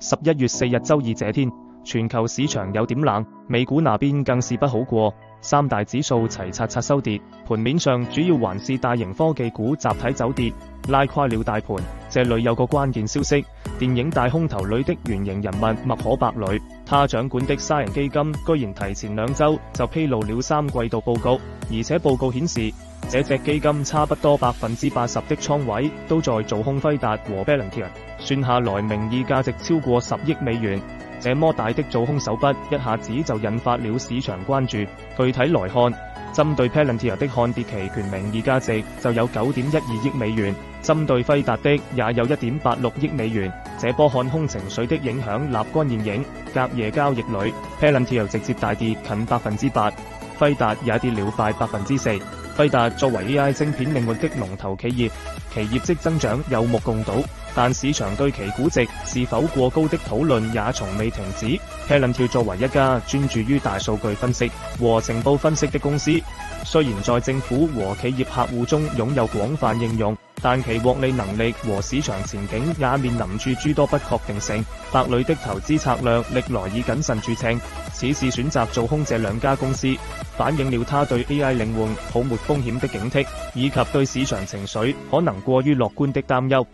11月4日周二這天，全球市場有點冷，美股那邊更是不好過，三大指數齊刷刷收跌，盤面上主要還是大型科技股集體走跌，拉垮了大盤。這裡有個關鍵消息，電影大空頭裡的原型人物麥可伯呂，他掌管的沙人基金居然提前2週就披露了3季度報告，而且報告顯示，這隻基金差不多80%的倉位都在做空輝達和 Palantir， 算下來名義價值超過10億美元。這麼大的做空手筆，一下子就引發了市場關注。具體來看，針對 Palantir 的看跌期權名義價值就有9.12億美元，針對輝達的也有1.86億美元。這波看空情緒的影響立竿見影，隔夜交易裏 Palantir 直接大跌近8%，輝達也跌了快4%。輝達作為 AI 晶片領域的龍頭企業，其業績增長有目共睹，但市場對其估值是否過高的討論也從未停止。Palantir 作為一家專注於大數據分析和情報分析的公司，雖然在政府和企業客戶中擁有廣泛應用，但其獲利能力和市場前景也面臨住諸多不確定性。伯呂的投資策略歷來以謹慎著稱，此次選擇做空這2家公司，反映了他對 AI 領域泡沫風險的警惕，以及對市場情緒可能過於樂觀的擔憂。